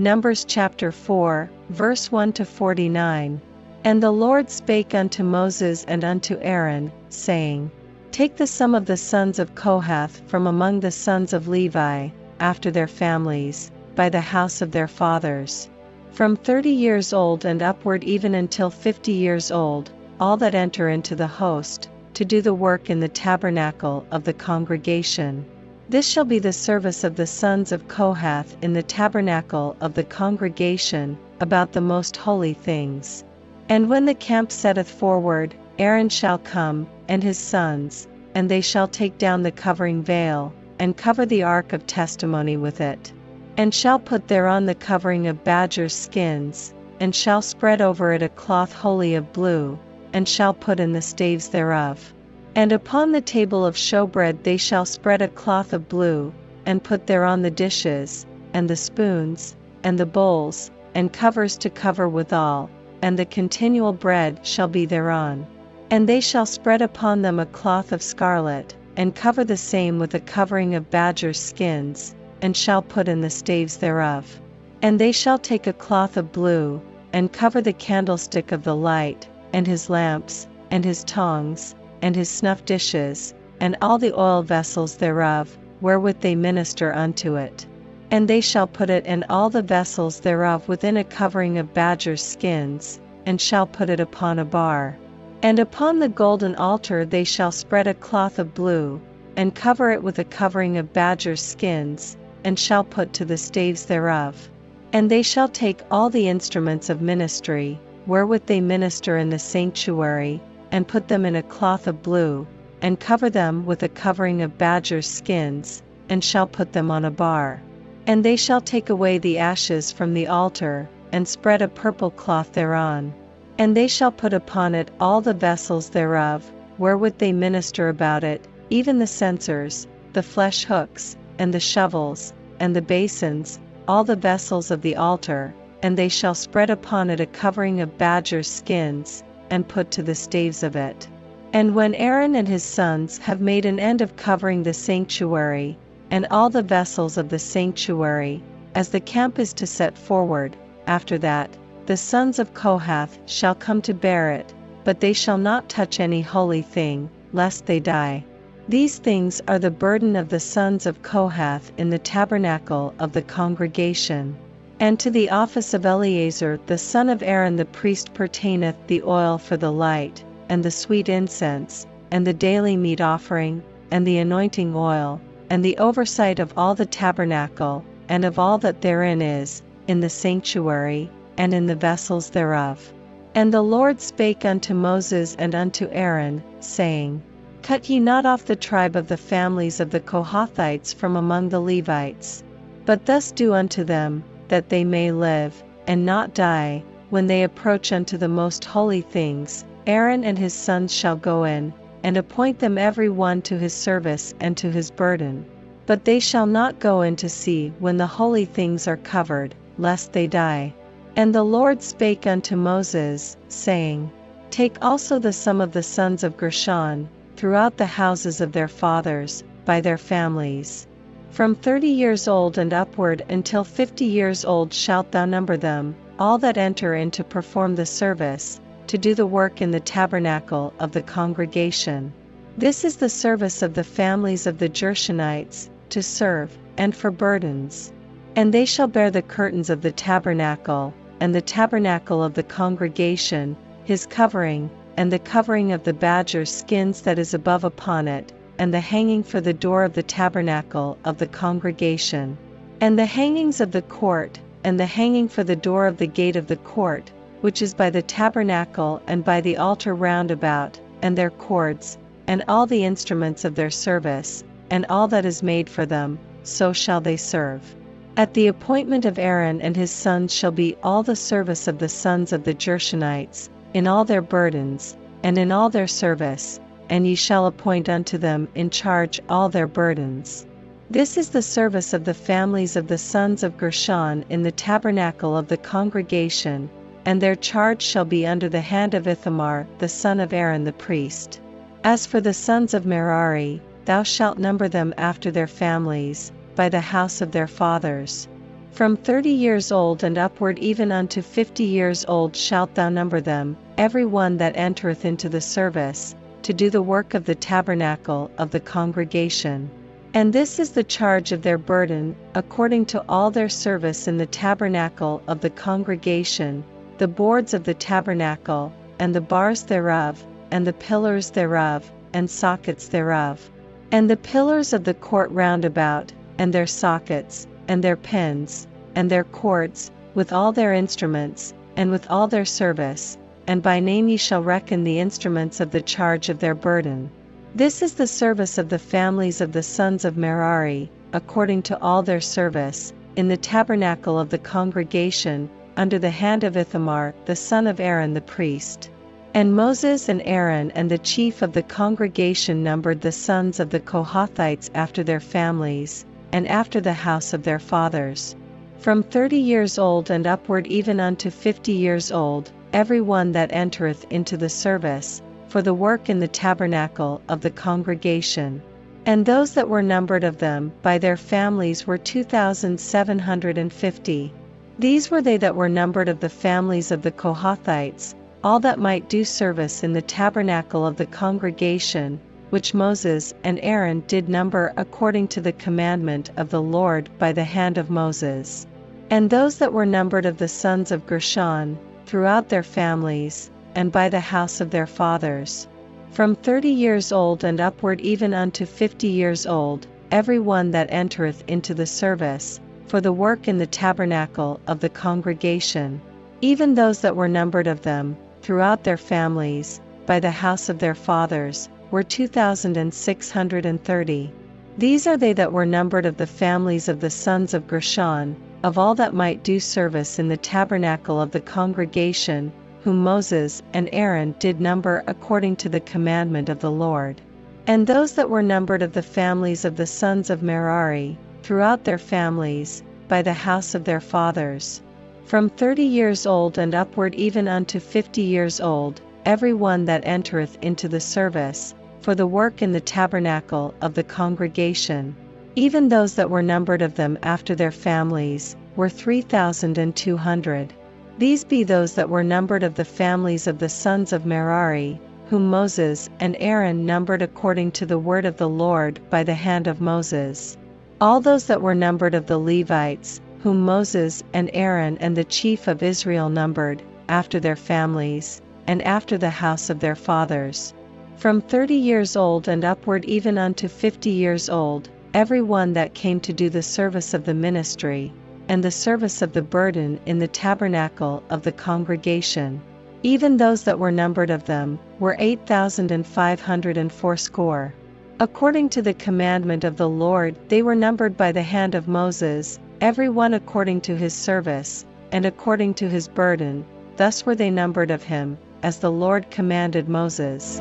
Numbers chapter 4, verse 1-49. And the Lord spake unto Moses and unto Aaron, saying, Take the sum of the sons of Kohath from among the sons of Levi, after their families, by the house of their fathers. From 30 years old and upward even until 50 years old, all that enter into the host, to do the work in the tabernacle of the congregation. This shall be the service of the sons of Kohath in the tabernacle of the congregation, about the most holy things. And when the camp setteth forward, Aaron shall come, and his sons, and they shall take down the covering veil, and cover the ark of testimony with it. And shall put thereon the covering of badgers' skins, and shall spread over it a cloth wholly of blue, and shall put in the staves thereof. And upon the table of showbread they shall spread a cloth of blue, and put thereon the dishes, and the spoons, and the bowls, and covers to cover withal, and the continual bread shall be thereon. And they shall spread upon them a cloth of scarlet, and cover the same with a covering of badgers' skins, and shall put in the staves thereof. And they shall take a cloth of blue, and cover the candlestick of the light, and his lamps, and his tongs, and his snuff dishes, and all the oil vessels thereof, wherewith they minister unto it. And they shall put it and all the vessels thereof within a covering of badgers' skins, and shall put it upon a bar. And upon the golden altar they shall spread a cloth of blue, and cover it with a covering of badgers' skins, and shall put to the staves thereof. And they shall take all the instruments of ministry, wherewith they minister in the sanctuary, and put them in a cloth of blue, and cover them with a covering of badgers' skins, and shall put them on a bar. And they shall take away the ashes from the altar, and spread a purple cloth thereon. And they shall put upon it all the vessels thereof, wherewith they minister about it, even the censers, the flesh hooks, and the shovels, and the basins, all the vessels of the altar, and they shall spread upon it a covering of badgers' skins, and put to the staves of it. And when Aaron and his sons have made an end of covering the sanctuary, and all the vessels of the sanctuary, as the camp is to set forward, after that, the sons of Kohath shall come to bear it, but they shall not touch any holy thing, lest they die. These things are the burden of the sons of Kohath in the tabernacle of the congregation. And to the office of Eleazar the son of Aaron the priest pertaineth the oil for the light, and the sweet incense, and the daily meat offering, and the anointing oil, and the oversight of all the tabernacle, and of all that therein is, in the sanctuary, and in the vessels thereof. And the Lord spake unto Moses and unto Aaron, saying, Cut ye not off the tribe of the families of the Kohathites from among the Levites, but thus do unto them, that they may live, and not die, when they approach unto the most holy things. Aaron and his sons shall go in, and appoint them every one to his service and to his burden. But they shall not go in to see when the holy things are covered, lest they die. And the Lord spake unto Moses, saying, Take also the sum of the sons of Gershon, throughout the houses of their fathers, by their families. From 30 years old and upward until 50 years old shalt thou number them, all that enter in to perform the service, to do the work in the tabernacle of the congregation. This is the service of the families of the Gershonites, to serve, and for burdens. And they shall bear the curtains of the tabernacle, and the tabernacle of the congregation, his covering, and the covering of the badgers' skins that is above upon it, and the hanging for the door of the tabernacle of the congregation, and the hangings of the court, and the hanging for the door of the gate of the court, which is by the tabernacle and by the altar round about, and their cords, and all the instruments of their service, and all that is made for them, so shall they serve. At the appointment of Aaron and his sons shall be all the service of the sons of the Gershonites, in all their burdens, and in all their service, and ye shall appoint unto them in charge all their burdens. This is the service of the families of the sons of Gershon in the tabernacle of the congregation, and their charge shall be under the hand of Ithamar the son of Aaron the priest. As for the sons of Merari, thou shalt number them after their families, by the house of their fathers. From 30 years old and upward even unto 50 years old shalt thou number them, every one that entereth into the service, to do the work of the tabernacle of the congregation. And this is the charge of their burden, according to all their service in the tabernacle of the congregation, the boards of the tabernacle, and the bars thereof, and the pillars thereof, and sockets thereof. And the pillars of the court round about, and their sockets, and their pins, and their cords, with all their instruments, and with all their service, and by name ye shall reckon the instruments of the charge of their burden. This is the service of the families of the sons of Merari, according to all their service, in the tabernacle of the congregation, under the hand of Ithamar the son of Aaron the priest. And Moses and Aaron and the chief of the congregation numbered the sons of the Kohathites after their families, and after the house of their fathers. From 30 years old and upward even unto 50 years old, every one that entereth into the service, for the work in the tabernacle of the congregation. And those that were numbered of them by their families were 2,750. These were they that were numbered of the families of the Kohathites, all that might do service in the tabernacle of the congregation, which Moses and Aaron did number according to the commandment of the Lord by the hand of Moses. And those that were numbered of the sons of Gershon, throughout their families, and by the house of their fathers. From 30 years old and upward even unto 50 years old, every one that entereth into the service, for the work in the tabernacle of the congregation. Even those that were numbered of them, throughout their families, by the house of their fathers, were 2,630. These are they that were numbered of the families of the sons of Gershon, of all that might do service in the tabernacle of the congregation, whom Moses and Aaron did number according to the commandment of the Lord. And those that were numbered of the families of the sons of Merari, throughout their families, by the house of their fathers. From 30 years old and upward even unto 50 years old, every one that entereth into the service, for the work in the tabernacle of the congregation. Even those that were numbered of them after their families, were 3,200. These be those that were numbered of the families of the sons of Merari, whom Moses and Aaron numbered according to the word of the Lord by the hand of Moses. All those that were numbered of the Levites, whom Moses and Aaron and the chief of Israel numbered, after their families, and after the house of their fathers. From 30 years old and upward even unto 50 years old, every one that came to do the service of the ministry, and the service of the burden in the tabernacle of the congregation. Even those that were numbered of them, were 8,580. According to the commandment of the Lord they were numbered by the hand of Moses, every one according to his service, and according to his burden, thus were they numbered of him, as the Lord commanded Moses.